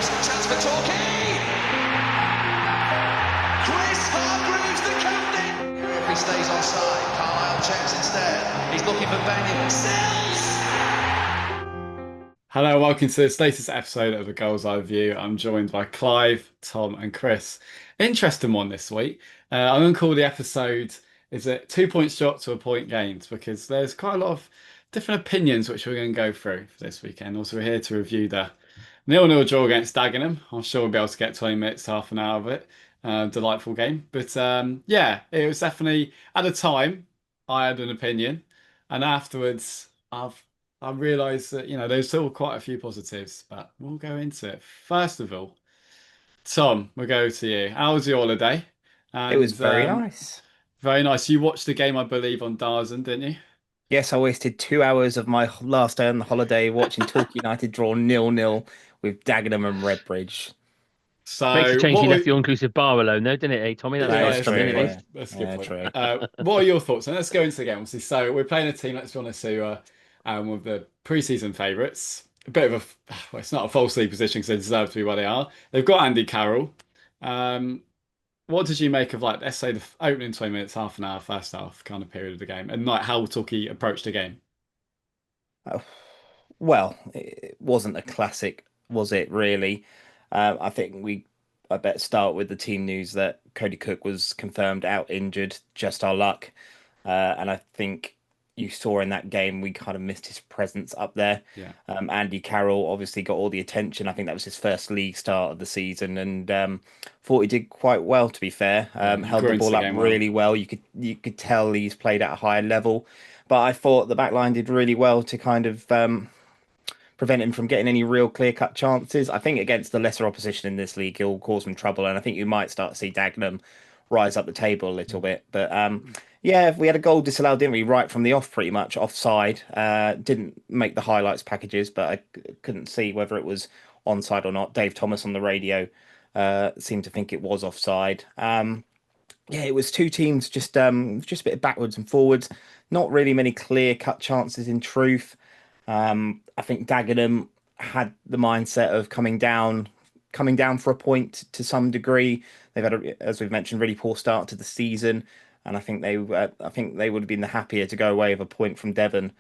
Chance for Torquay. Chris Hargreaves, the captain. If he stays offside, Carlisle checks instead. He's looking for Benyon. Sells. Hello, welcome to this latest episode of the Gull'S Eye View. I'm joined by Clive, Tom, and Chris. Interesting one this week. I'm going to call the episode, is it 2 points dropped to a point gained? Because there's quite a lot of different opinions which we're going to go through for this weekend. Also, we're here to review the 0-0 draw against Dagenham. I'm sure we'll be able to get 20 minutes, half an hour of it. Delightful game. But yeah, it was definitely, at the time, I had an opinion. And afterwards, I realised that, there's still quite a few positives, but we'll go into it. First of all, Tom, we'll go to you. How was your holiday? It was And very nice. very nice. You watched the game, I believe, on Darzan, didn't you? Yes, I wasted 2 hours of my last day on the holiday watching Torquay United draw 0-0 with Dagenham and Redbridge. Makes a So, change what you were left the all-inclusive bar alone, though, didn't it, Tommy? That's That yeah, nice is that's a from me, true, at good point. least. yeah. That's a good Yeah, point. true. What are your thoughts? And let's go into the game. Obviously, so we're playing a team. Let's be honest, who are one of the pre-season favourites. A bit of a, well, it's not a false lead position because they deserve to be where they are. They've got Andy Carroll. Um, what did you make of, like, let's say the opening 20 minutes, half an hour, first half kind of period of the game, and like how Torquay approached the game? Oh, well, it wasn't a classic, was it, really? I think I bet start with the team news that Cody Cook was confirmed out injured, just our luck. And I think you saw in that game we kind of missed his presence up there. Yeah, Andy Carroll obviously got all the attention. I think that was his first league start of the season, and thought he did quite well. To be fair, yeah, he held grew the into ball the up game well. really well. You could tell he's played at a higher level, but I thought the back line did really well to kind of prevent him from getting any real clear-cut chances. I think against the lesser opposition in this league, he'll cause some trouble, and I think you might start to see Dagenham rise up the table a little bit. But yeah, we had a goal disallowed, didn't we? Right from the off, pretty much offside. Didn't make the highlights packages, but I couldn't see whether it was onside or not. Dave Thomas on the radio seemed to think it was offside. Yeah, it was two teams just a bit backwards and forwards. Not really many clear-cut chances in truth. I think Dagenham had the mindset of coming down for a point to some degree. They've had, as we've mentioned, really poor start to the season, and I think they would have been the happier to go away with a point from Devon.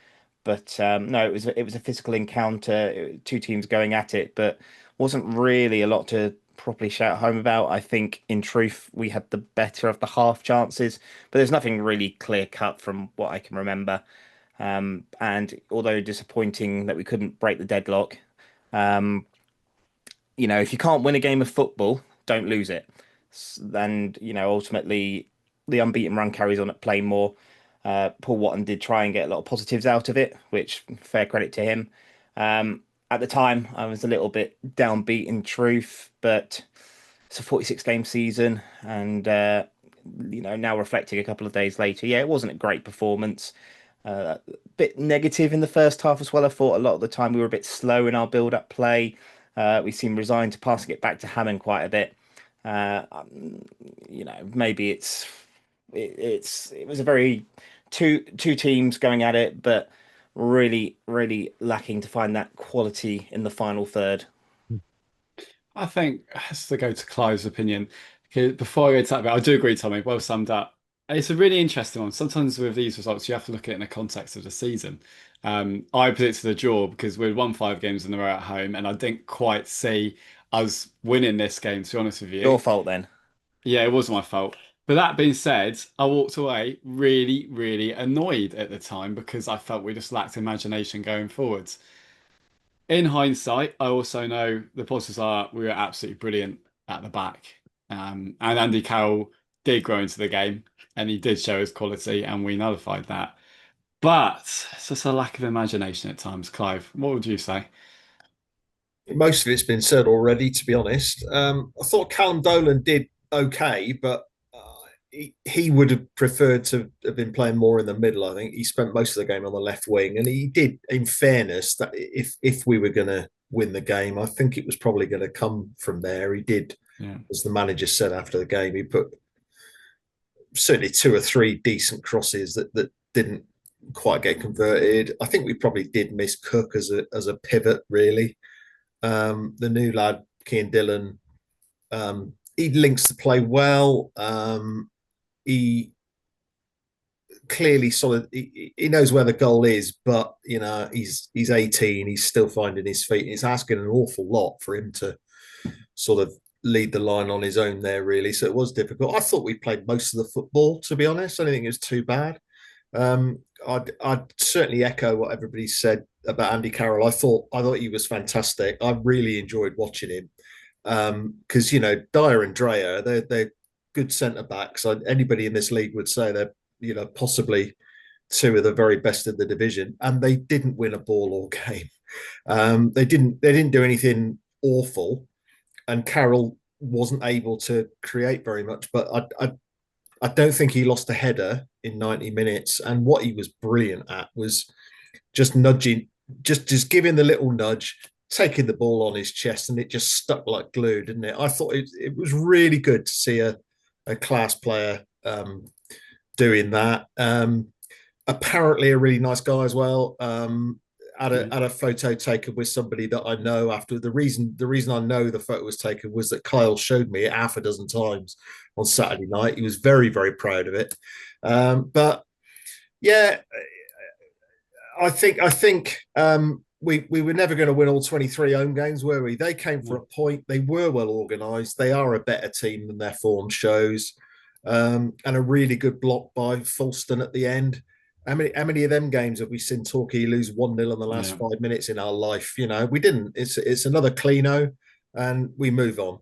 But no, it was a physical encounter, two teams going at it, but wasn't really a lot to properly shout home about. I think, in truth, we had the better of the half chances, but there's nothing really clear cut from what I can remember. And although disappointing that we couldn't break the deadlock, um, if you can't win a game of football, don't lose it. And ultimately, the unbeaten run carries on at Plainmoor. Paul Watton did try and get a lot of positives out of it, which fair credit to him. At the time, I was a little bit downbeat in truth, but it's a 46 game season, and now reflecting a couple of days later, yeah, it wasn't a great performance. A bit negative in the first half as well. I thought a lot of the time we were a bit slow in our build-up play. We seemed resigned to passing it back to Hammond quite a bit. Uh, um, Maybe it was a very two teams going at it, but really, really lacking to find that quality in the final third. I think has to go to Clive's opinion. 'Cause before I go to that bit, I do agree, Tommy. Well summed up. It's a really interesting one. Sometimes with these results, you have to look at it in the context of the season. I predicted a draw because we'd won 5 games in a row at home, and I didn't quite see us winning this game, to be honest with you. Your fault then. Yeah, it was my fault. But that being said, I walked away really, really annoyed at the time because I felt we just lacked imagination going forwards. In hindsight, I also know the positives are we were absolutely brilliant at the back. And Andy Carroll did grow into the game and he did show his quality and we nullified that. But it's just a lack of imagination at times, Clive. What would you say? Most of it's been said already, to be honest. I thought Callum Dolan did okay, but he would have preferred to have been playing more in the middle. I think he spent most of the game on the left wing, and he did. In fairness, that if we were going to win the game, I think it was probably going to come from there. He did, Yeah. as the manager said after the game, he put certainly two or three decent crosses that didn't quite get converted. I think we probably did miss Cook as a pivot, really. The new lad Kean Dillon. He links the play well. He clearly solid. He knows where the goal is, but he's 18. He's still finding his feet. It's asking an awful lot for him to sort of lead the line on his own there, really. So it was difficult. I thought we played most of the football, to be honest. I don't think it was too bad. I'd certainly echo what everybody said about Andy Carroll. I thought he was fantastic. I really enjoyed watching him because Dyer and Dreyer, they're good centre backs. Anybody in this league would say they're possibly two of the very best in the division, and they didn't win a ball all game. They didn't do anything awful, and Carroll wasn't able to create very much. But I don't think he lost a header in 90 minutes. And what he was brilliant at was just nudging, just giving the little nudge, taking the ball on his chest, and it just stuck like glue, didn't it? I thought it was really good to see a class player doing that. Apparently a really nice guy as well. Had a photo taken with somebody that I know. After the reason I know the photo was taken was that Kyle showed me it half a dozen times on Saturday night. He was very, very proud of it. But yeah, I think we were never going to win all 23 home games, were we? They came for a point. They were well organised. They are a better team than their form shows. And a really good block by Fulston at the end. How many of them games have we seen Torquay lose 1-0 in the last 5 minutes in our life? We didn't. It's another cleano, and we move on.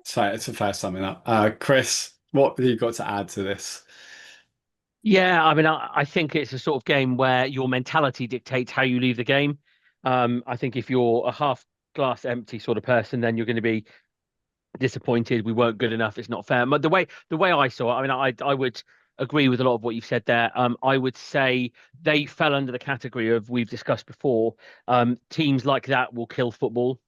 So it's a fair summing up. Chris, what have you got to add to this? Yeah, I mean, I think it's a sort of game where your mentality dictates how you leave the game. I think if you're a half glass empty sort of person, then you're going to be disappointed. We weren't good enough. It's not fair. But the way I saw it, I mean, I would agree with a lot of what you've said there. I would say they fell under the category of, we've discussed before, teams like that will kill football.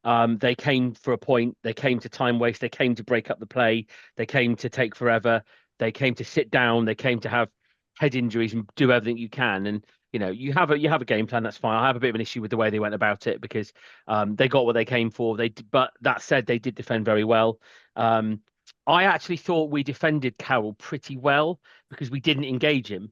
They came for a point. They came to time waste. They came to break up the play. They came to take forever. They came to sit down. They came to have head injuries and do everything you can. And you have a game plan. That's fine. I have a bit of an issue with the way they went about it because they got what they came for. But that said, they did defend very well. I actually thought we defended Carroll pretty well because we didn't engage him.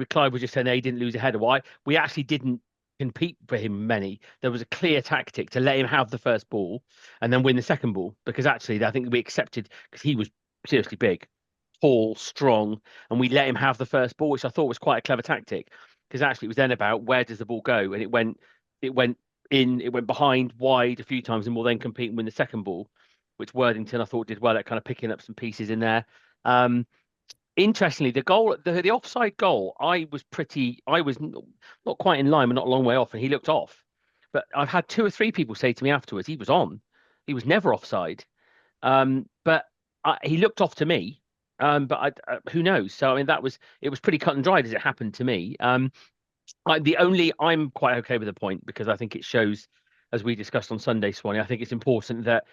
Clive was just saying he didn't lose a header. Why? We actually didn't compete for him many. There was a clear tactic to let him have the first ball and then win the second ball, because actually I think we accepted, because he was seriously big, tall, strong, and we let him have the first ball, which I thought was quite a clever tactic, because actually it was then about where does the ball go, and it went in, it went behind, wide a few times, and we'll then compete and win the second ball, which Worthington I thought did well at kind of picking up some pieces in there. Interestingly, the offside goal, I was not quite in line, but not a long way off, and he looked off. But I've had 2 or 3 people say to me afterwards, he was on. He was never offside. But he looked off to me. But who knows? So I mean, it was pretty cut and dried as it happened to me. I'm quite okay with the point, because I think it shows, as we discussed on Sunday, Swanee, I think it's important that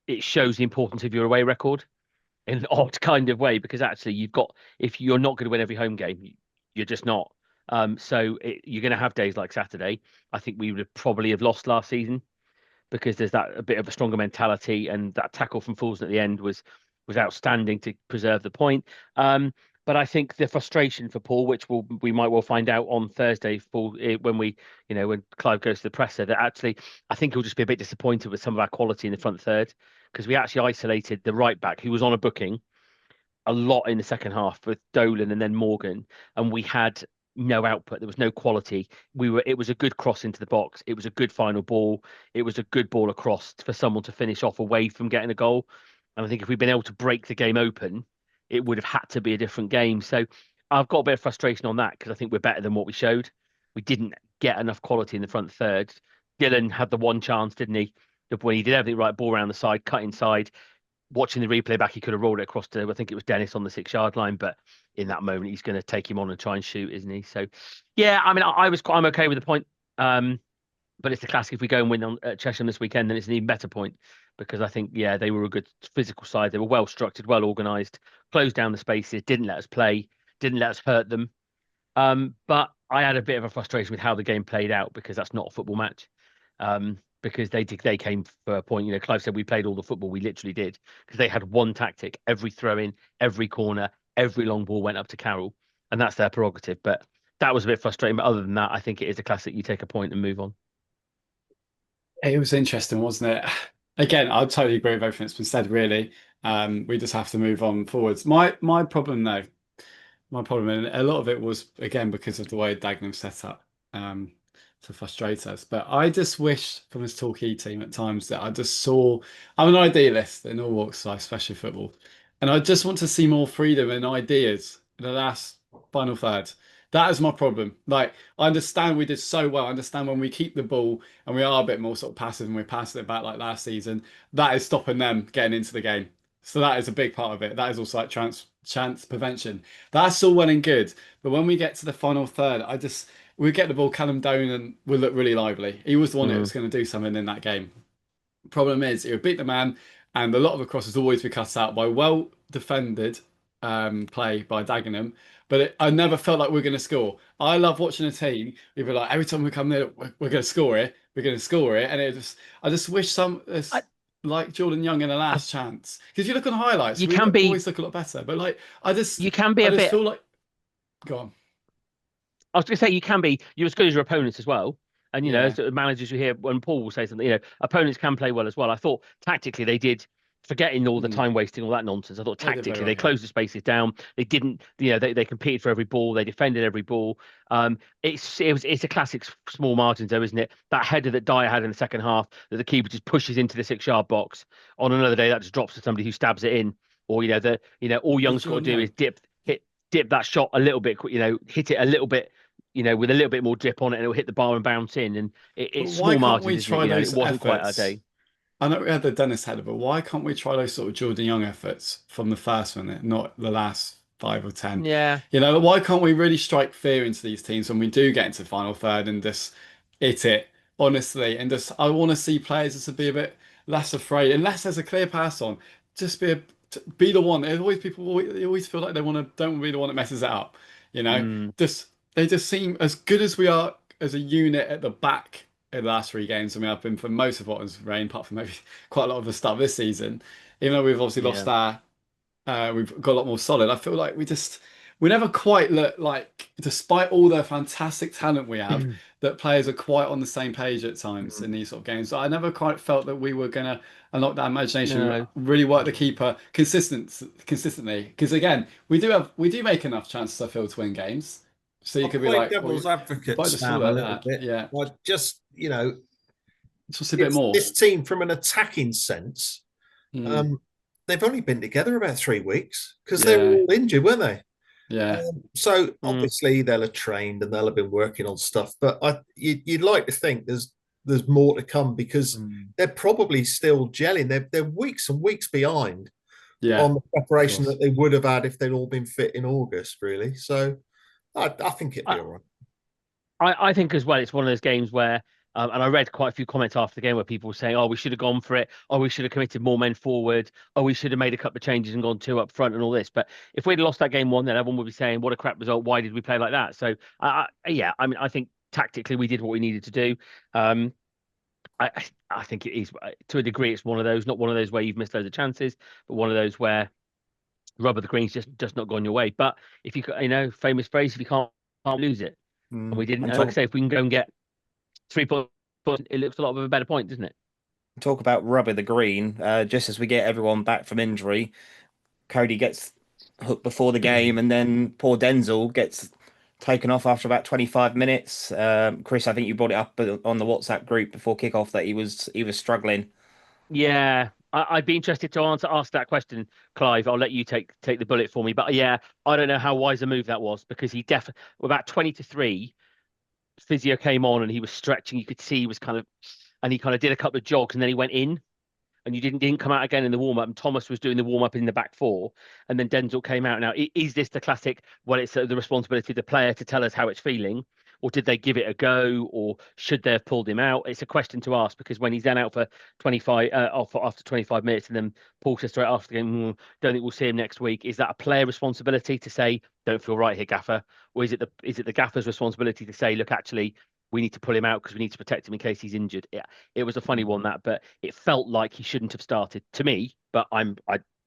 it shows the importance of your away record in an odd kind of way, because actually if you're not going to win every home game, you're just not. You're going to have days like Saturday. I think we would probably have lost last season, because there's a bit of a stronger mentality, and that tackle from Fulston at the end was outstanding to preserve the point. But I think the frustration for Paul, which we might well find out on Thursday, when Clive goes to the presser, that actually I think he'll just be a bit disappointed with some of our quality in the front third, because we actually isolated the right back, who was on a booking a lot in the second half, with Dolan and then Morgan, and we had no output. There was no quality. It was a good cross into the box. It was a good final ball. It was a good ball across for someone to finish off away from getting a goal. And I think if we'd been able to break the game open, it would have had to be a different game. So I've got a bit of frustration on that, because I think we're better than what we showed. We didn't get enough quality in the front third. Dylan had the one chance, didn't he? When he did everything right, ball around the side, cut inside. Watching the replay back, he could have rolled it across to, I think it was Dennis on the 6-yard line, but in that moment, he's going to take him on and try and shoot, isn't he? So, yeah, I mean, I'm okay with the point. But it's the classic. If we go and win at Chesham this weekend, then it's an even better point, because I think, yeah, they were a good physical side. They were well structured, well organised, closed down the spaces, didn't let us play, didn't let us hurt them. But I had a bit of a frustration with how the game played out, because that's not a football match. because they came for a point. You know, Clive said we played all the football. We literally did, because they had one tactic: every throw in, every corner, every long ball went up to Carroll, and that's their prerogative. But that was a bit frustrating. But other than that, I think it is a classic. You take a point and move on. It was interesting, wasn't it? Again, I totally agree with everything that's been said, really. We just have to move on forwards. My problem though, my problem, and a lot of it was again because of the way Dagenham set up to frustrate us. But I just wish from this Torquay team at times that I just saw. I'm an idealist in all walks of life, especially football, and I just want to see more freedom and ideas in the last final third. That is my problem. Like, I understand we did so well. I understand when we keep the ball and we are a bit more sort of passive and we're passing it back like last season, that is stopping them getting into the game. So that is a big part of it. That is also like chance prevention. That's all well and good. But when we get to the final third, we get the ball, Callum Down, and we look really lively. He was the one that was going to do something in that game. Problem is, he would beat the man, and a lot of the crosses always be cut out by well defended play by Dagenham. But I never felt like we are going to score. I love watching a team. We were like, every time we come there, we're going to score it. We're going to score it, and I just wish like Jordan Young in the last chance. Because you look on highlights, we always look a lot better. But like, you can be I just feel like, go on. I was going to say you're as good as your opponents as well. And, as managers, you hear when Paul will say something, opponents can play well as well. I thought tactically they did, forgetting all the time wasting, all that nonsense. I thought tactically they closed the spaces down. They didn't, they competed for every ball. They defended every ball. It's a classic small margins though, isn't it? That header that Dyer had in the second half that the keeper just pushes into the 6-yard box. On another day, that just drops to somebody who stabs it in. Or, all Young's got to do is dip that shot a little bit, hit it a little bit, with a little bit more drip on it, and it'll hit the bar and bounce in. And it's small margins, isn't it? It wasn't quite our day. I know we had the Dennis header, but why can't we try those sort of Jordan Young efforts from the first one, not the last 5 or 10? Yeah. Why can't we really strike fear into these teams when we do get into the final third and just hit it, honestly? And I want to see players just to be a bit less afraid, unless there's a clear pass on. Just be the one. There's always people. They always feel like don't want to be the one that messes it up. They just seem as good as we are as a unit at the back in the last 3 games. I mean, I've been for most of what has reigned, apart from maybe quite a lot of the start of this season. Even though we've obviously lost we've got a lot more solid. I feel like we never quite look like, despite all the fantastic talent we have, that players are quite on the same page at times in these sort of games. So I never quite felt that we were going to unlock that imagination, really work the keeper consistently. Because again, we do make enough chances, I feel, to win games. So you could be like devil's advocate, Sam, a little bit. Yeah. Like just just a bit more. This team, from an attacking sense, they've only been together about 3 weeks because they were all injured, weren't they? Yeah. So obviously they'll have trained and they'll have been working on stuff, but you'd like to think there's more to come, because they're probably still gelling. They're weeks and weeks behind on the preparation that they would have had if they'd all been fit in August, really. So I think it'd be all right. I think as well, it's one of those games where, and I read quite a few comments after the game where people were saying, "Oh, we should have gone for it. Oh, we should have committed more men forward. Oh, we should have made a couple of changes and gone 2 up front and all this." But if we'd lost that game 1, then everyone would be saying, "What a crap result. Why did we play like that?" So, I mean, I think tactically we did what we needed to do. I think it is, to a degree, it's one of those, not one of those where you've missed loads of chances, but one of those where rub of the green's just not gone your way. But if you famous phrase, if you can't lose it, and we didn't. And like I say, if we can go and get 3 points, it looks a lot of a better point, doesn't it? Talk about rub of the green. Just as we get everyone back from injury, Cody gets hooked before the game, and then poor Denzel gets taken off after about 25 minutes. Chris, I think you brought it up on the WhatsApp group before kickoff that he was struggling. Yeah, I'd be interested to ask that question, Clive. I'll let you take the bullet for me. But yeah, I don't know how wise a move that was, because he definitely, about 20-3, physio came on and he was stretching. You could see he was and he kind of did a couple of jogs and then he went in, and you didn't come out again in the warm up. And Thomas was doing the warm up in the back 4, and then Denzel came out. Now, is this the classic? Well, it's the responsibility of the player to tell us how it's feeling, or did they give it a go, or should they have pulled him out? It's a question to ask, because when he's then out for 25 after 25 minutes, and then Paul says straight after the game, "Don't think we'll see him next week." Is that a player responsibility to say, "Don't feel right here, Gaffer," or is it the Gaffer's responsibility to say, "Look, actually, we need to pull him out because we need to protect him in case he's injured. It was a funny one, that, but it felt like he shouldn't have started to me. But I'm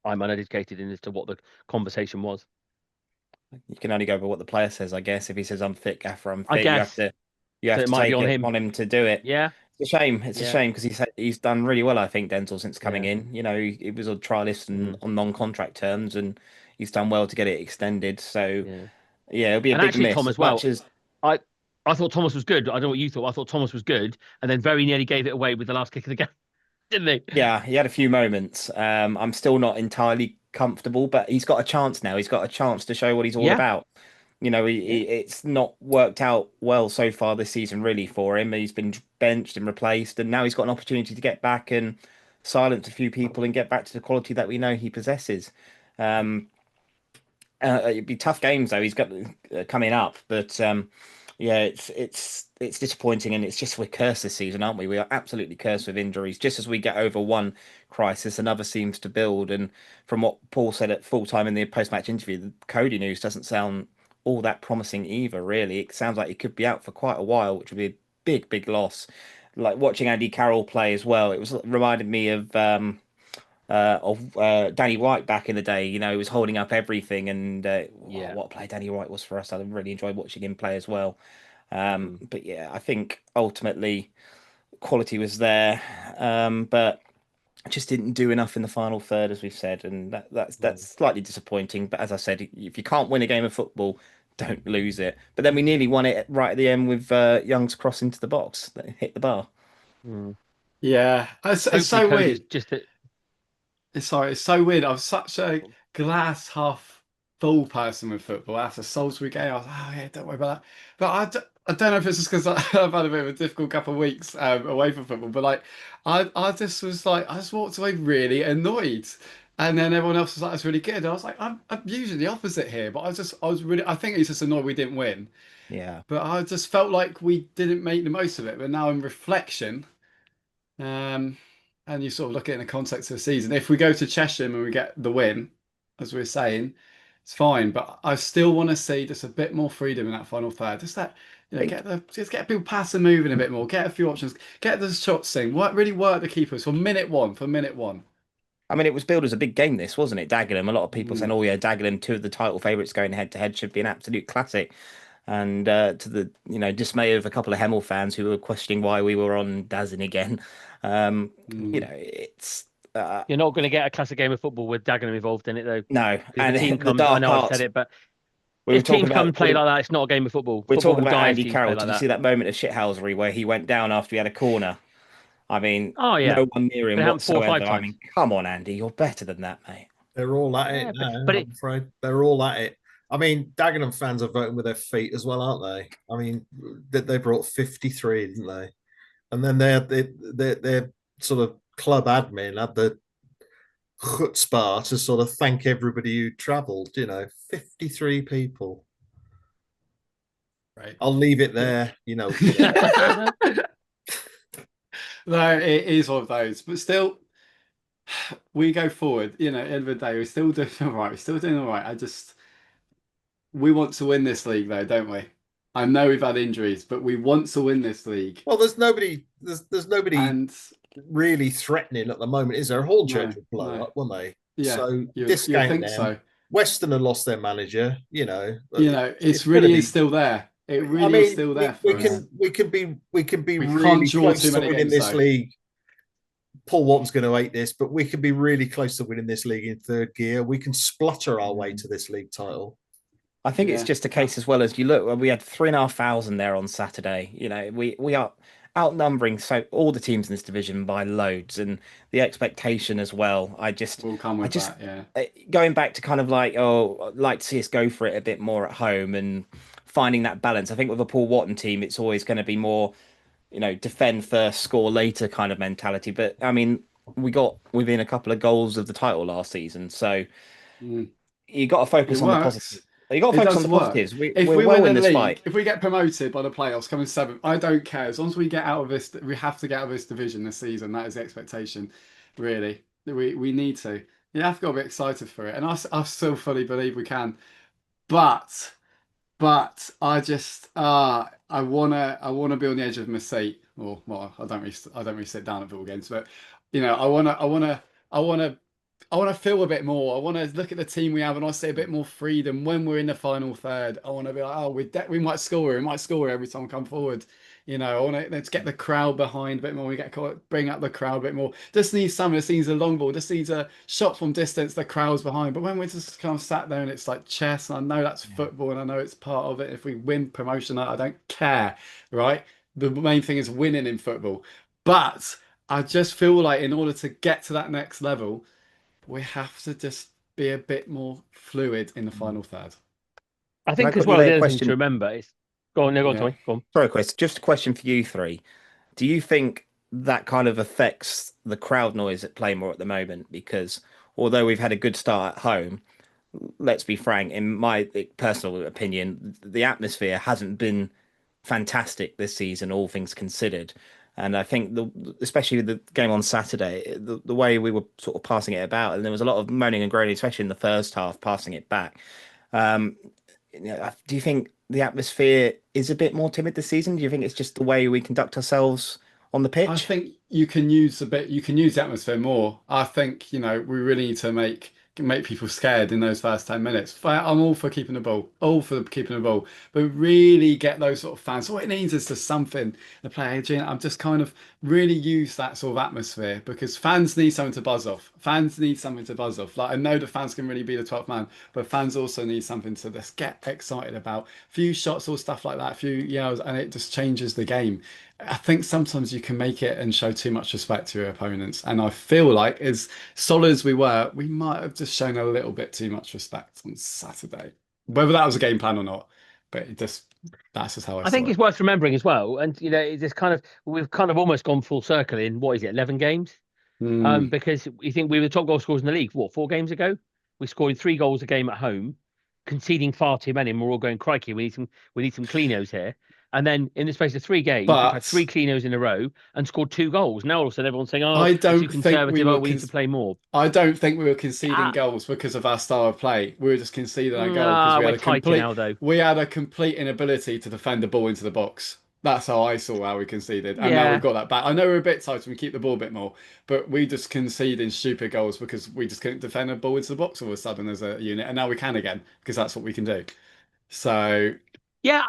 uneducated in as to what the conversation was. You can only go by what the player says, I guess. If he says I'm fit, Gaffer, I'm I fit, you have guess to so. It might be take on it him. on him to do it. Yeah, It's a shame. It's a yeah, shame because he's done really well, I think, Denzel, since coming yeah. in. You know, he was a trialist and Mm, on non-contract terms, and he's done well to get it extended. So yeah. yeah, it'll be a And big actually, miss Tom as as much well. as I I thought Thomas was good. I don't know what you thought. I thought Thomas was good, and then very nearly gave it away with the last kick of the game, didn't he? yeah, he had a few moments. I'm still not entirely comfortable, but he's got a chance now. He's got a chance to show what he's all Yeah, about. You know, yeah, it's not worked out well so far this season, really, for him. He's been benched and replaced, and now he's got an opportunity to get back and silence a few people and get back to the quality that we know he possesses. Um, it'd be tough games though. He's got coming up, but yeah, it's disappointing, and it's just we're cursed this season, aren't we? We are absolutely cursed with injuries. Just as we get over one crisis, another seems to build. And from what Paul said at full time in the post match interview, the Cody news doesn't sound all that promising either. Really, it sounds like he could be out for quite a while, which would be a big loss. Like watching Andy Carroll play as well, it was reminded me of Danny White back in the day. You know, he was holding up everything, and yeah. what a play Danny White was for us. I really enjoyed watching him play as well. Mm, But yeah, I think ultimately quality was there, but just didn't do enough in the final third, as we've said, and that's mm. slightly disappointing. But as I said, if you can't win a game of football, don't lose it. But then we nearly won it right at the end with Young's cross into the box that hit the bar. Mm. Yeah, it's Hopefully, so Cody's weird. just a, It's so weird. I'm such a glass half full person with football. After Salisbury game, I was like, oh yeah, don't worry about that. But I don't know if it's just because I've had a bit of a difficult couple of weeks away from football. But like, I just was like, I just walked away really annoyed. And then everyone else was like, it's really good. I was like, I'm usually the opposite here. But I was really, I think he's just annoyed we didn't win. Yeah. But I just felt like we didn't make the most of it. But now in reflection, um, and you sort of look at it in the context of the season. If we go to Cheshire and we get the win, as we were saying, it's fine. But I still want to see just a bit more freedom in that final third. Just that, I think just get people passing, moving a bit more. Get a few options. Get the shots in. Really work the keepers for minute one. For minute one. I mean, it was billed as a big game, this, wasn't it? Dagenham. A lot of people saying, Mm, oh, yeah, Dagenham, two of the title favourites going head to head, should be an absolute classic. And to the dismay of a couple of Hemel fans who were questioning why we were on Dazin again. mm. It's uh, you're not going to get a classic game of football with Dagenham involved in it though, no. because the team And the comes. I dark know I've said arts. it, but We were if talking teams come about and play like that, it's not a game of football. we're Football talking will about die if Andy teams play Carroll. like Did you that. see that moment of shithousery where he went down after he had a corner? I mean, Oh yeah, no one near but him it happened four or whatsoever. five I times. mean, come on, Andy, you're better than that, mate. They're all at it Yeah, now, but I'm it afraid. They're all at it. I mean, Dagenham fans are voting with their feet as well, aren't they? I mean, they brought 53, didn't they? And then their sort of club admin had the chutzpah to sort of thank everybody who travelled, 53 people. Right. I'll leave it Yeah. there, No, it is one of those. But still, we go forward. End of the day, we're still doing all right. We're still doing all right. We want to win this league, though, don't we? I know we've had injuries, but we want to win this league. Well, there's nobody And really threatening at the moment, is there? Hornchurch no, would blow no, up, wouldn't they? yeah, So this you'd game think then, so. Western have lost their manager, It's it's gonna really is be. still there. It I really is mean, still there we for yeah. us. can be We can't really draw too close to many winning games, this though. league. Paul Watton's going to hate this, but we can be really close to winning this league in third gear. We can splutter our way to this league title. I think it's Yeah, just a case as well as you look. We had 3,500 there on Saturday. We are outnumbering so all the teams in this division by loads, and the expectation as well. we'll come I with just that. Yeah. going back to kind of like, oh, I'd like to see us go for it a bit more at home and finding that balance. I think with a Paul Watton team, it's always going to be more, defend first, score later kind of mentality. But I mean, we got within a couple of goals of the title last season, so Mm. you got to It focus on the works. positives. You got to It focus on does the work. positives. If We're we well win in the this league, fight. if we get promoted by the playoffs, coming seventh, I don't care. As long as we get out of this, we have to get out of this division this season. That is the expectation, really. We need to. You have got to be excited for it, and I still fully believe we can. But but I just I wanna be on the edge of my seat. Or well, I don't really sit down at football games, but I wanna I want to feel a bit more. I want to look at the team we have and I see a bit more freedom when we're in the final third. I want to be like, oh, we might score. We might score every time we come forward. I want to let's get the crowd behind a bit more. Bring up the crowd a bit more. Just needs some. Just needs a long ball. Just needs a shot from distance. The crowd's behind. But when we're just kind of sat there and it's like chess, and I know that's football and I know it's part of it. If we win promotion, I don't care, right? The main thing is winning in football. But I just feel like in order to get to that next level we have to just be a bit more fluid in the final third. I Can I think as quickly well, lay the a other thing to question? remember is go on, no, go on, Yeah. Tommy, go on. Sorry, Chris. Just a question for you three. Do you think that kind of affects the crowd noise at Playmore at the moment? Because although we've had a good start at home, let's be frank, in my personal opinion, the atmosphere hasn't been fantastic this season, all things considered. And I think especially the game on Saturday, the way we were sort of passing it about, and there was a lot of moaning and groaning, especially in the first half, passing it back. Um, do you think the atmosphere is a bit more timid this season? Do you think it's just the way we conduct ourselves on the I pitch? think you can use the atmosphere more. I think, we really need to make people scared in those first 10 minutes. I'm all for keeping the ball, all for keeping the ball, but really get those sort of fans. So what it needs is just something the player. I'm just kind of really use that sort of atmosphere because fans need something to buzz off. Fans need something to buzz off. Like I know the fans can really be the 12th man, but fans also need something to just get excited about. A few shots or stuff like that, a few yells, and it just changes the game. I think sometimes you can make it and show too much respect to your opponents. And I feel like as solid as we were, we might have just shown a little bit too much respect on Saturday. Whether that was a game plan or not, but that's just how I I saw think it. it's worth remembering as well, and it's this kind of we've kind of almost gone full circle in what is it, 11 games? Hmm. Because you think we were the top goal scorers in the league, what, 4 games ago? We scored 3 goals a game at home, conceding far too many, and we're all going, crikey, we need some cleanos here. And then in the space of 3 games, we've had three But cleanos in a row and scored 2 goals. Now all of a sudden everyone's saying, oh, I we're too don't think we conservative, were oh, we need to play more. I don't think we were conceding Ah, goals because of our style of play. We were just conceding a goal because we're tighter now though. we had a complete inability to defend the ball into the box. That's how I saw how we conceded. And now we've Yeah. got that back. I know we're a bit tighter and we keep the ball a bit more, but we just conceding stupid goals because we just couldn't defend a ball into the box all of a sudden as a unit. And now we can again because that's what we can do. So Yeah,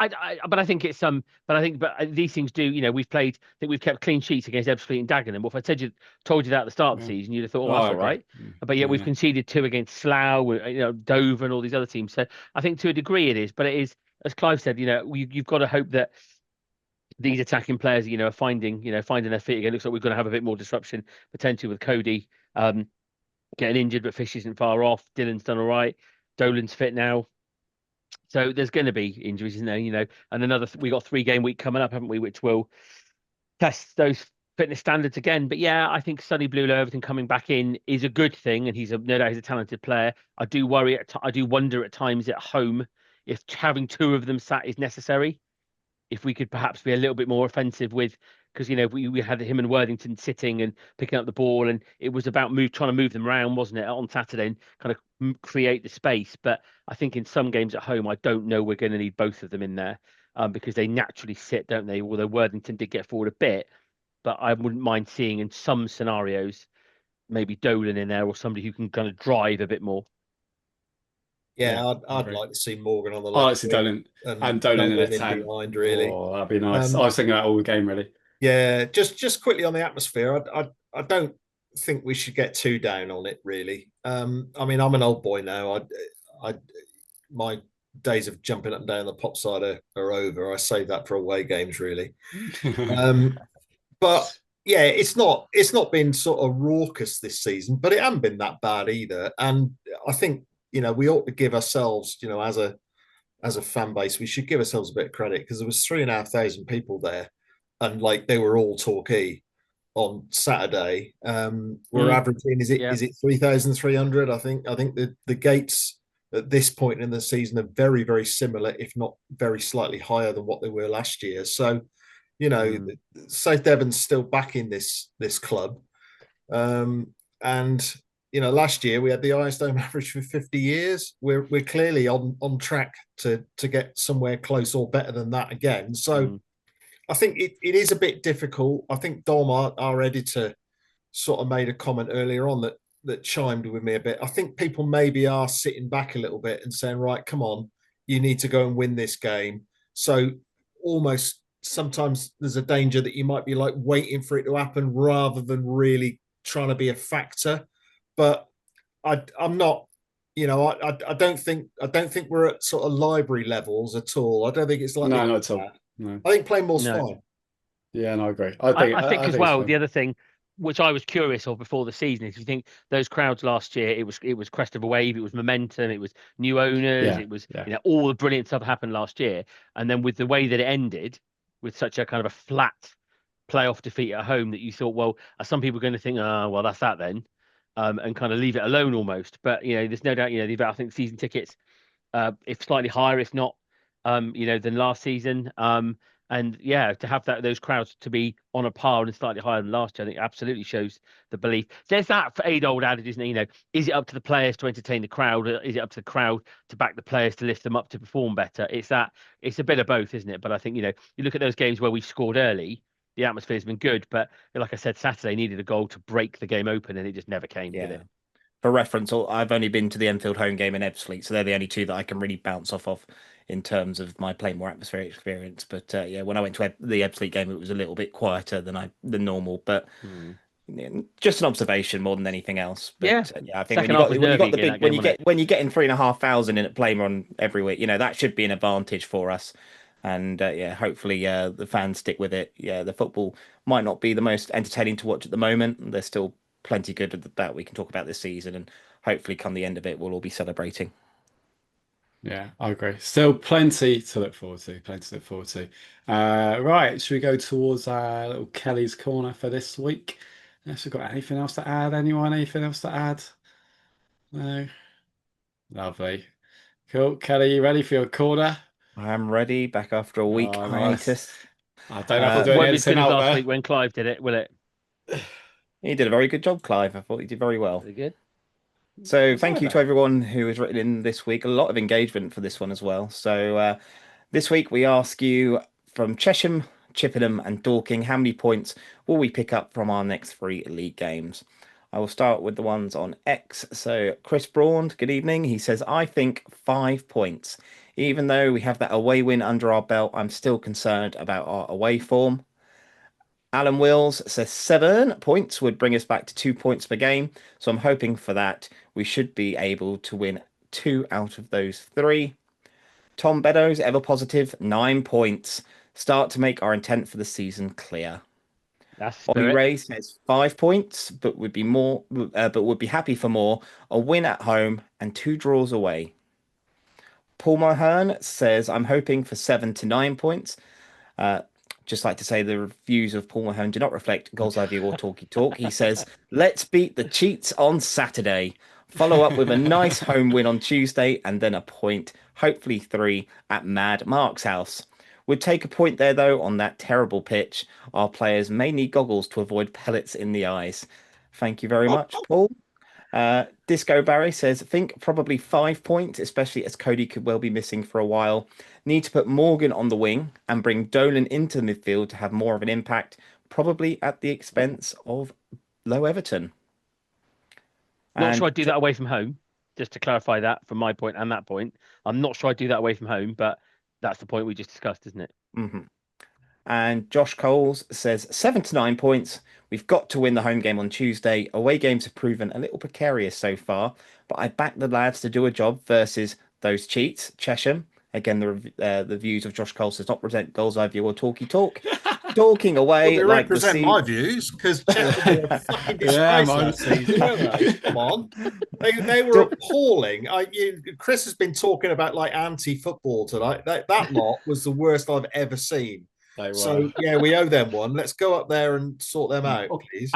but I think it's but these things do. We've played. I think we've kept clean sheets against Ebbsfleet and Dagenham. Well, if I told you that at the start of the yeah. season, you'd have thought, oh, Oh, that's I all agree. right. But yet we've Yeah. conceded 2 against Slough, Dover, and all these other teams. So I think to a degree it is, but it is, as Clive said, you've got to hope that these attacking players, are finding their feet again. It looks like we're going to have a bit more disruption potentially with Cody getting injured, but Fish isn't far off. Dylan's done all right. Dolan's fit now. So there's going to be injuries, isn't there? And we got 3 game week coming up, haven't we? Which will test those fitness standards again. But yeah, I think Sonny Blulow, everything coming back in is a good thing, and no doubt he's a talented player. I do I do wonder at times at home if having 2 of them sat is necessary. If we could perhaps be a little bit more offensive with, because we had him and Worthington sitting and picking up the ball, and it was about trying to move them around, wasn't it, on Saturday, and kind of create the space. But I think in some games at home, I don't know we're going to need both of them in there, because they naturally sit, don't they? Although Worthington did get forward a bit, but I wouldn't mind seeing in some scenarios maybe Dolan in there or somebody who can kind of drive a bit more. Yeah, Yeah, I I'd agree. like to see Morgan on the I left like to see wing Dolan and and Dolan in a Nolan in 10. behind, really. Oh, that'd be nice. I Um, was thinking that all the game, really. yeah, just quickly on the atmosphere, I don't think we should get too down on it, really. I mean, I'm an old boy now. I my days of jumping up and down the pop side are over. I save that for away games, really. Um, but yeah, it's not been sort of raucous this season, but it hasn't been that bad either. And I think we ought to give ourselves, as a fan base, we should give ourselves a bit of credit because there was 3,500 people there, and like they were all Torquay on Saturday. We're Mm, averaging is it yeah. is it 3,300? I think the gates at this point in the season are very very similar, if not very slightly higher than what they were last year. So you know, Mm. South Devon's still back in this club, and last year we had the highest home average for 50 years. We're clearly on track to get somewhere close or better than that again. So I think it is a bit difficult. I think Dom, our editor, sort of made a comment earlier on that chimed with me a bit. I think people maybe are sitting back a little bit and saying, right, come on, you need to go and win this game. So almost sometimes there's a danger that you might be like waiting for it to happen rather than really trying to be a factor. But I'm not, I don't think we're at sort of library levels at all. I don't think it's like No, not at all. No. I think playing more's No. fine. Yeah, no, I agree. I think as it's well, fine. the other thing which I was curious of before the season is, you think those crowds last year, it was crest of a wave, it was momentum, it was new owners, Yeah, it was yeah. all the brilliant stuff happened last year, and then with the way that it ended, with such a kind of a flat playoff defeat at home, that you thought, well, are some people going to think, oh, well, that's that then, and kind of leave it alone almost. But there's no doubt, I think season tickets, if slightly higher, if not, than last season. And yeah, to have those crowds to be on a par and slightly higher than last year, I think absolutely shows the belief. There's that for age-old adage, isn't it? Is it up to the players to entertain the crowd? Or is it up to the crowd to back the players to lift them up to perform better? It's a bit of both, isn't it? But I think, you look at those games where we scored early, the atmosphere's been good. But like I said, Saturday needed a goal to break the game open, and it just never came, did it? For reference, I've only been to the Enfield home game in Ebbsfleet, so they're the only two that I can really bounce off of in terms of my Playmore atmospheric experience. But when I went to the Ebbsfleet game, it was a little bit quieter than normal. But just an observation more than anything else. But I think second half was nervy in that game, when you get in 3,500 in at Playmore every week, that should be an advantage for us. And hopefully the fans stick with it. Yeah, the football might not be the most entertaining to watch at the moment. There's still plenty good that we can talk about this season, and hopefully come the end of it, we'll all be celebrating. Yeah, I agree. Still plenty to look forward to. Right, should we go towards little Kelly's corner for this week? Have we got anything else to add? Anyone? Anything else to add? No. Lovely. Cool. Kelly, you ready for your corner? I am ready, back after a week hiatus. I don't know if I'll do won't be anything as good as out last there. week when Clive did it, will it? He did a very good job, Clive. I thought he did very well. Very good. So thank you to everyone who has written in this week. A lot of engagement for this one as well. So this week we ask you, from Chesham, Chippenham and Dorking, how many points will we pick up from our next 3 league games? I will start with the ones on X. So Chris Braun, good evening. He says, I think 5 points. Even though we have that away win under our belt, I'm still concerned about our away form. Alan Wills says 7 points would bring us back to 2 points per game. So I'm hoping for that. We should be able to win 2 out of those 3. Tom Beddoes, ever positive, 9 points. Start to make our intent for the season clear. Bobby Ray says 5 points, but would be happy for more. A win at home and 2 draws away. Paul Mahern says, I'm hoping for 7 to 9 points. Just like to say the reviews of Paul Mahone do not reflect Goals I View or Talkie Talk. He says, let's beat the cheats on Saturday. Follow up with a nice home win on Tuesday and then a point, hopefully 3, at Mad Mark's house. We'd take a point there, though, on that terrible pitch. Our players may need goggles to avoid pellets in the eyes. Thank you very much, Paul. Disco Barry says, think probably 5 points, especially as Cody could well be missing for a while. Need to put Morgan on the wing and bring Dolan into the midfield to have more of an impact, probably at the expense of Low Everton. Not sure I'd do that away from home, just to clarify that from my point and that point. I'm not sure I'd do that away from home, but that's the point we just discussed, isn't it? Mm-hmm. And Josh Coles says 7 to 9 points. We've got to win the home game on Tuesday. Away games have proven a little precarious so far, but I back the lads to do a job versus those cheats. Chesham. Again, the views of Josh Coles does not present Goals I View or Talkie Talk. Talking away, well, they like represent my views because Chesham were a fucking disgrace last season, weren't they? Come on, they were appalling. Chris has been talking about like anti-football tonight. That lot was the worst I've ever seen. So yeah, we owe them one. Let's go up there and sort them out, please.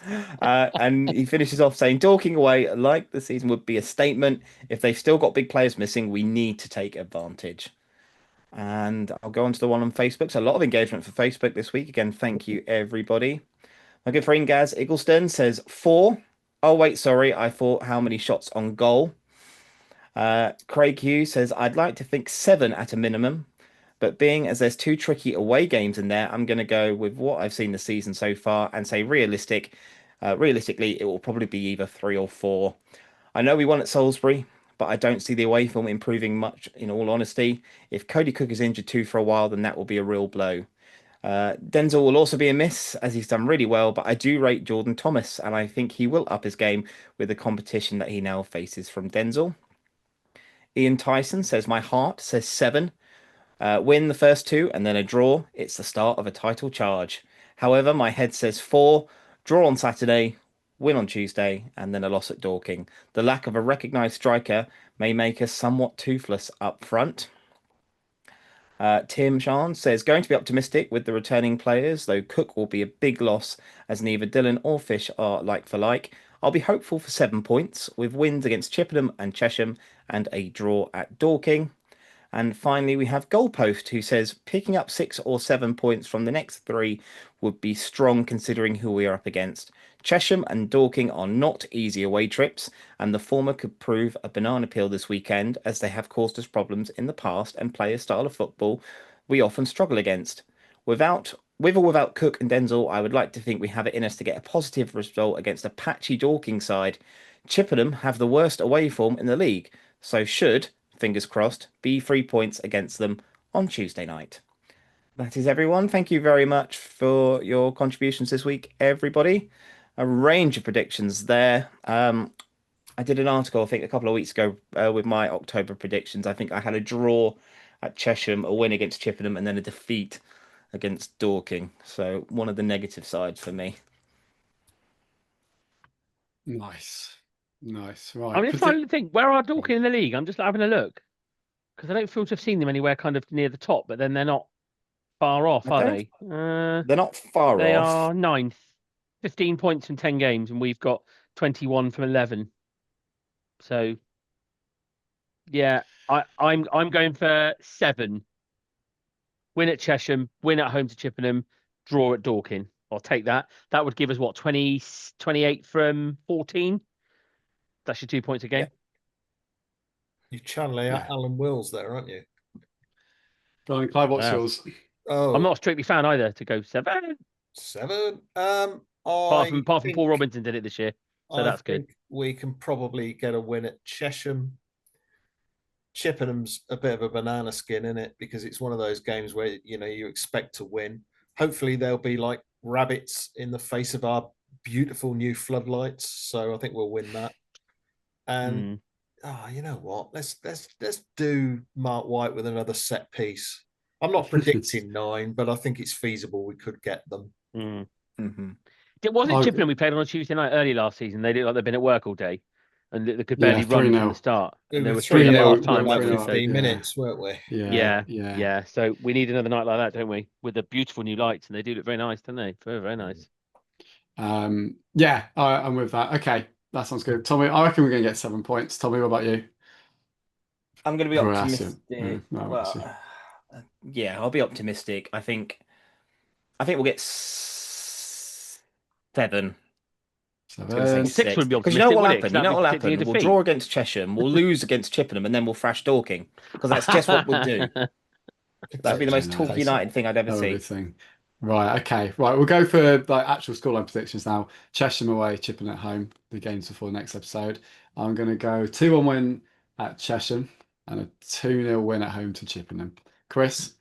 And he finishes off saying, Dorking away, like the season, would be a statement. If they've still got big players missing, we need to take advantage. And I'll go on to the one on Facebook. So a lot of engagement for Facebook this week. Again, thank you, everybody. My good friend Gaz Iggleston says 4. Oh, wait, sorry. I thought how many shots on goal. Craig Hughes says, I'd like to think 7 at a minimum, but being as there's 2 tricky away games in there, I'm going to go with what I've seen this season so far and say realistically, it will probably be either 3 or 4. I know we won at Salisbury, but I don't see the away form improving much, in all honesty. If Cody Cook is injured too for a while, then that will be a real blow. Denzel will also be a miss as he's done really well, but I do rate Jordan Thomas, and I think he will up his game with the competition that he now faces from Denzel. Ian Tyson says, my heart says 7. Win the first 2 and then a draw. It's the start of a title charge. However, my head says 4. Draw on Saturday, win on Tuesday, and then a loss at Dorking. The lack of a recognised striker may make us somewhat toothless up front. Tim Shan says, going to be optimistic with the returning players, though Cook will be a big loss as neither Dylan or Fish are like for like. I'll be hopeful for 7 points with wins against Chippenham and Chesham and a draw at Dorking. And finally, we have Goalpost, who says picking up 6 or 7 points from the next 3 would be strong considering who we are up against. Chesham and Dorking are not easy away trips, and the former could prove a banana peel this weekend as they have caused us problems in the past and play a style of football we often struggle against. With or without Cook and Denzel, I would like to think we have it in us to get a positive result against a patchy Dorking side. Chippenham have the worst away form in the league, so should, fingers crossed, be 3 points against them on Tuesday night. That is everyone. Thank you very much for your contributions this week, everybody. A range of predictions there. I did an article, I think, a couple of weeks ago with my October predictions. I think I had a draw at Chesham, a win against Chippenham, and then a defeat against Dorking. So one of the negative sides for me. Nice. Right. I'm just trying to think, where are Dorking in the league? I'm just having a look because I don't feel to have seen them anywhere kind of near the top, but then they're not far off, are they? They're not far They off. are 9th, 15 points from 10 games, and we've got 21 from 11. So, yeah, I'm going for 7. Win at Chesham, win at home to Chippenham, draw at Dorking. I'll take that. That would give us what, 28 from 14? That's your 2 points a game. Yep. You're channeling out Yeah. Alan Wills there, aren't you? Go on, Clive, what's Wow. yours? Oh, I'm not a strictly fan either to go 7. 7. Apart from Paul Robinson did it this year, so that's good. think we can probably get a win at Chesham. Chippenham's a bit of a banana skin in it because it's one of those games where you expect to win. Hopefully they'll be like rabbits in the face of our beautiful new floodlights. So I think we'll win that. And you know what? Let's do Mark White with another set piece. I'm not predicting 9, but I think it's feasible we could get them. Mm-hmm. Wasn't Chippenham we played on a Tuesday night early last season? They looked like they've been at work all day, and they could barely run from the start. And they were 3 3 0 half time, about weren't we? 15 minutes, weren't we? Yeah. So we need another night like that, don't we? With the beautiful new lights, and they do look very nice, don't they? Very, very nice. Yeah, I'm with that. Okay, that sounds good. Tommy, I reckon we're going to get 7 points. Tommy, what about you? I'm going to be optimistic. Yeah, I'll be optimistic. I think we'll get 7. 7. 6 would be because optimistic. you know what will would happen. it? 'Cause You know what will that'd be happen. We'll defeat. draw against Chesham. We'll lose against Chippenham, and then we'll thrash Dorking because that's just what we'll do. That'd be the most Torquay United thing I'd ever see. Right, okay. Right, we'll go for like actual scoreline predictions now. Chesham away, Chippenham at home, the games before the next episode. I'm going to go 2-1 win at Chesham and a 2-0 win at home to Chippenham. Chris?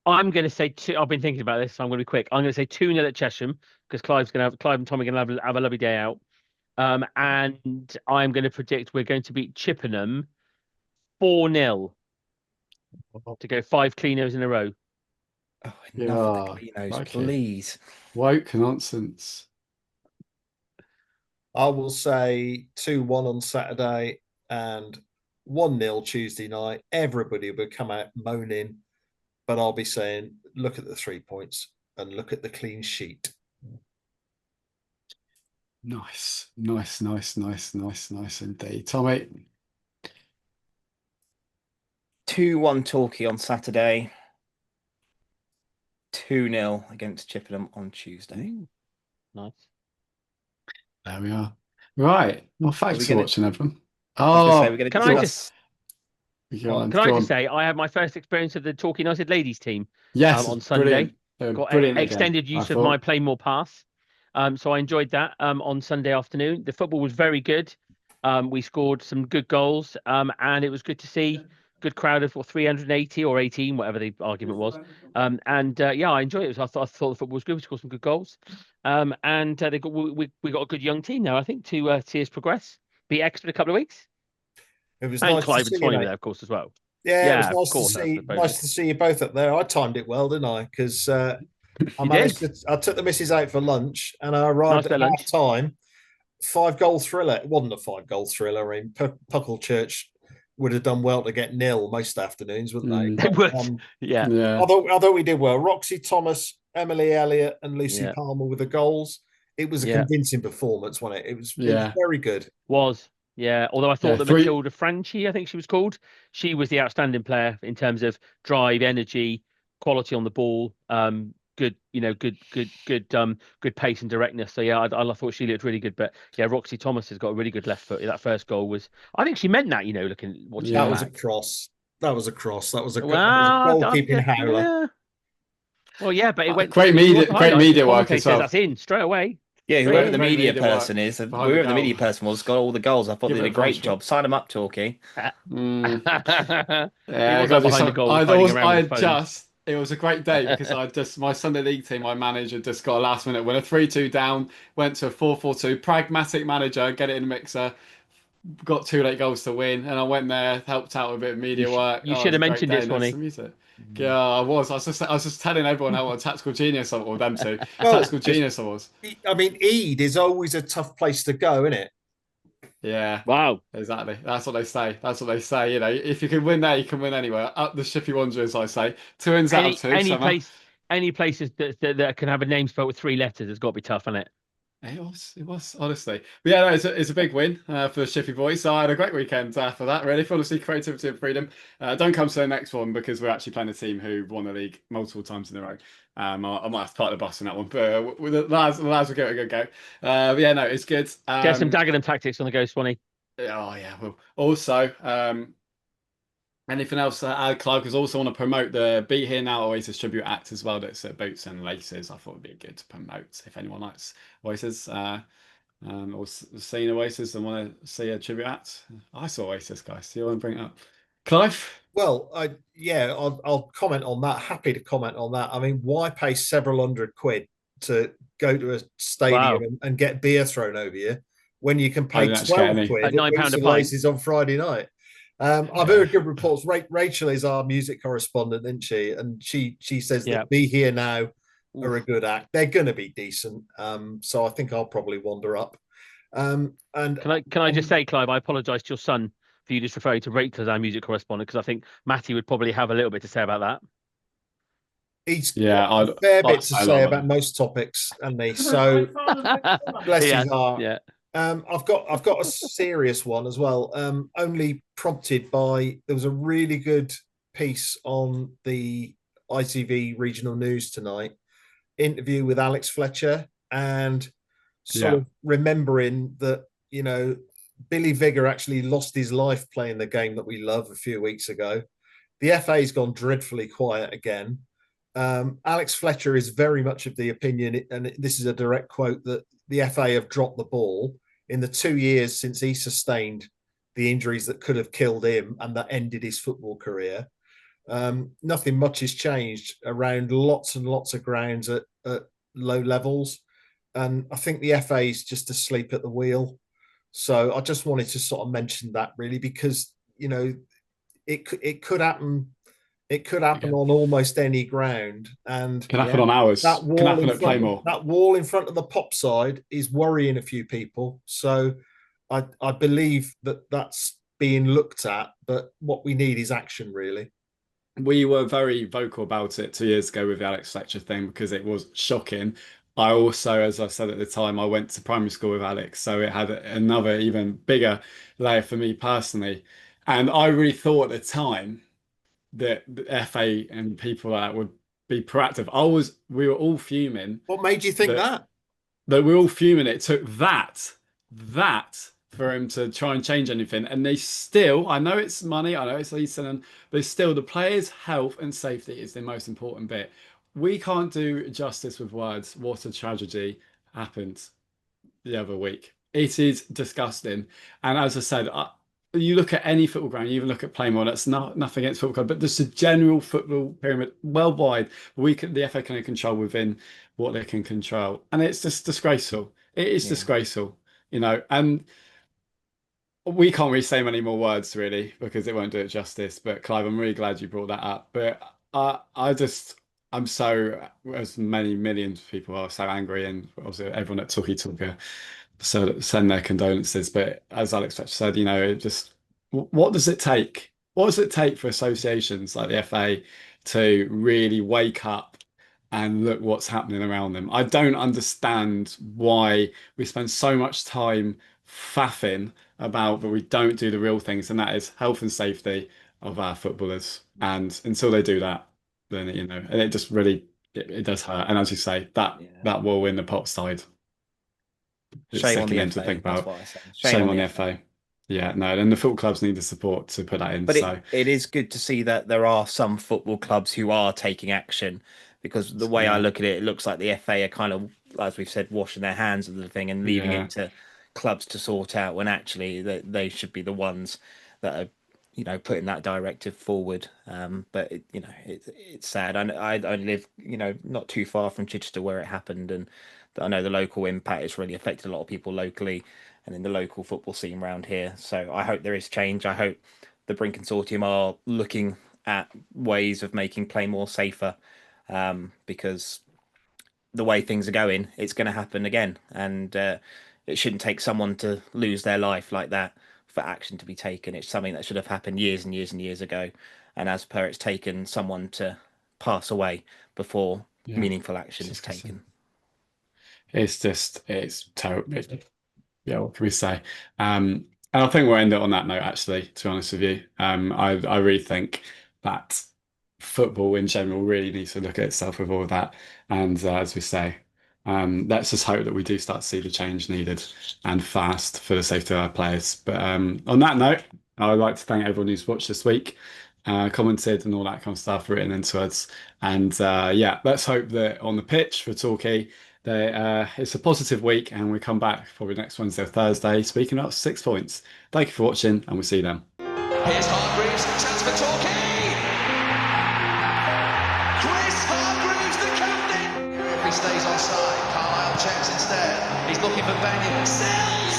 I'm going to say 2. I've been thinking about this, so I'm going to be quick. I'm going to say 2-0 at Chesham because Clive and Tommy are going to have a lovely day out. And I'm going to predict we're going to beat Chippenham 4-0 to go 5 cleanos in a row. Oh, enough of the cleanos, please. Woke nonsense. I will say 2-1 on Saturday and 1-0 Tuesday night. Everybody will come out moaning, but I'll be saying, look at the 3 points and look at the clean sheet. Nice indeed. Tommy? 2-1 Torquay on Saturday. 2-0 against Chippenham on Tuesday. Nice. There we are. Right. Well, Are thanks we for gonna? watching, everyone. I was going to say Oh, we're going to Can I go, just discuss. go on, can I go just on. say I had my first experience of the Torquay United ladies team Yes, it's on Sunday. brilliant. They were Got brilliant again, extended I use of my thought. Play More pass. So I enjoyed that on Sunday afternoon. The football was very good. We scored some good goals, and it was good to see good crowd of 380 or 18, whatever the argument was. Yeah, I enjoyed it. I thought the football was good. We scored some good goals, we got a good young team now. I think to see us progress, be X for a couple of weeks, It was and nice to Clive and see you, Swanee were mate. there, of course, as well. Yeah, it was Yeah, of course, I suppose. nice to see you both up there. I timed it well, didn't I? Because You did. I took the missus out for lunch, and I Nice arrived bit at of half lunch. time. 5 goal thriller. It wasn't a 5 goal thriller. I mean, Puckle would have done well to get nil most afternoons, wouldn't they? Mm, They But would. Yeah. yeah. although we did well, Roxy Thomas, Emily Elliott, and Lucy Yeah. Palmer with the goals. It was a Yeah. convincing performance, wasn't it? It was Yeah. very good. Was. Yeah. Although I thought Yeah. that Three. Matilda Franchi, I think she was called, she was the outstanding player in terms of drive, energy, quality on the ball. Good, good pace and directness. So yeah, I thought she looked really good. But yeah, Roxy Thomas has got a really good left foot. That first goal was, I think she meant that. Looking watching it That Yeah. was a back. cross. That was a cross. That was a Well, goalkeeping howler. yeah. Well, yeah, but it went. Great When you watch media, the great highlights, the media work as commentator says well. that's in straight away. Yeah, Straight whoever the in. Great media media work person is, behind the whoever the goal. media person was, got all the goals. I thought they Give did it a a great punch. job. Sign them up, Torquay. Mm. He Yeah, was got up to do behind the something. goal hiding around with his phone. It was a great day because my Sunday league team, my manager just got a last minute winner, 3-2 down, went to a 4-4-2, pragmatic manager, get it in the mixer, got 2 late goals to win, and I went there, helped out with a bit of You media sh work. you Oh, it should was have a great mentioned day, it, and there's Swanee. some music. Yeah, I was just telling everyone how what a tactical genius I was, them two, Well, tactical genius I was. I mean, Eid is always a tough place to go, isn't it? Yeah. Wow. Exactly. That's what they say. That's what they say. If you can win there, you can win anywhere. Up the Shippy Wanderers, I say. 2 wins out of Any 2, any summer. place any places that can have a name spelled with 3 letters has got to be tough, isn't it? It was, honestly. But yeah, no, it's a big win for the Shippy boys. So I had a great weekend for that, really. If you want to see creativity and freedom, don't come to the next one because we're actually playing a team who won the league multiple times in a row. I might have to part the bus in that one, but with the lads will give it a good go. But yeah, no, it's good. Get some Dagenham tactics on the go, Swanee. Oh yeah, well, also, anything else Clive? Because I also want to promote the Be Here Now Oasis tribute act as well. That's at Boots and Laces. I thought would be good to promote if anyone likes Oasis or seen Oasis and want to see a tribute act. I saw Oasis, guys. Do you want to bring it up, Clive? Well, I'll comment on that. Happy to comment on that. I mean, why pay several £100 to go to a stadium Wow. and get beer thrown over you when you can I pay didn't actually get 12 any. quid At at £9 Boots a and pint. Laces on Friday night? I've Yeah. heard good reports. Rachel is our music correspondent, isn't she? And she says Yeah. that Be Here Now are a Oof. good act. They're going to be decent. So I think I'll probably wander up. And Can I just say, Clive, I apologise to your son for you just referring to Rachel as our music correspondent because I think Matty would probably have a little bit to say about that. he's Yeah, got a fair I'd bit to say a say lot about about most topics, and they so bless his Yes, heart. yeah. I've got a serious one as well. Only prompted by there was a really good piece on the ITV regional news tonight, interview with Alex Fletcher, and sort Yeah. of remembering that Billy Vigor actually lost his life playing the game that we love a few weeks ago. The FA's gone dreadfully quiet again. Alex Fletcher is very much of the opinion, and this is a direct quote, that the FA have dropped the ball in the 2 years since he sustained the injuries that could have killed him and that ended his football career. Nothing much has changed around lots and lots of grounds at low levels. And I think the FA is just asleep at the wheel. So I just wanted to sort of mention that, really, because it could happen. It could happen Again. on almost any ground, and Can happen on ours. that Can wall happen in at front, Playmore. that wall in front of the pop side is worrying a few people. So I believe that that's being looked at, but what we need is action, really. We were very vocal about it 2 years ago with the Alex Fletcher thing because it was shocking. I also, as I said at the time, I went to primary school with Alex, so it had another even bigger layer for me personally. And I really thought at the time that the FA and people like that would be proactive. We were all fuming What made you think that? that we were all fuming. It took that that for him to try and change anything. And they still, I know it's money, I know it's Leeson, but still the players' health and safety is the most important bit. We can't do justice with words. What a tragedy happened the other week. It is disgusting. And as I said, you look at any football ground, you even look at Plainmoor, that's nothing against football club, but just a general football pyramid worldwide, the FA can control within what they can control. And it's just disgraceful. It is disgraceful, and we can't really say many more words really because it won't do it justice. But Clive, I'm really glad you brought that up. But I'm so, as many millions of people are so angry, and obviously everyone at TORQUAYTALK so send their condolences. But as Alex said, what does it take? What does it take for associations like the FA to really wake up and look what's happening around them? I don't understand why we spend so much time faffing about, but we don't do the real things, and that is health and safety of our footballers. And until they do that, then and it just really it does hurt. And as you say, that will win the pot side. Shame on the FA. To think about. That's what I say. Shame on the FA. Yeah, no, and the football clubs need the support to put that in. But so it is good to see that there are some football clubs who are taking action, because the way I look at it, it looks like the FA are kind of, as we've said, washing their hands of the thing and leaving it to clubs to sort out, when actually they should be the ones that are putting that directive forward. But it's sad. I live not too far from Chichester where it happened, and I know the local impact has really affected a lot of people locally and in the local football scene around here. So I hope there is change. I hope the Brink Consortium are looking at ways of making Plainmoor safer, because the way things are going, it's going to happen again. And it shouldn't take someone to lose their life like that for action to be taken. It's something that should have happened years and years and years ago. And as per, it's taken someone to pass away before meaningful action is taken. It's terrible. Yeah, what can we say? And I think we'll end it on that note, actually, to be honest with you. I really think that football in general really needs to look at itself with all of that. And as we say, let's just hope that we do start to see the change needed and fast for the safety of our players. But on that note, I'd like to thank everyone who's watched this week, commented and all that kind of stuff written into us. And let's hope that on the pitch for Torquay, it's a positive week, and we come back probably next Wednesday or Thursday speaking about 6 points. Thank you for watching, and we'll see you then. Here's Hargreaves, chance for Torquay. Chris Hargreaves, the captain. If he stays on side, Carlisle checks instead. He's looking for Benyon. Sells.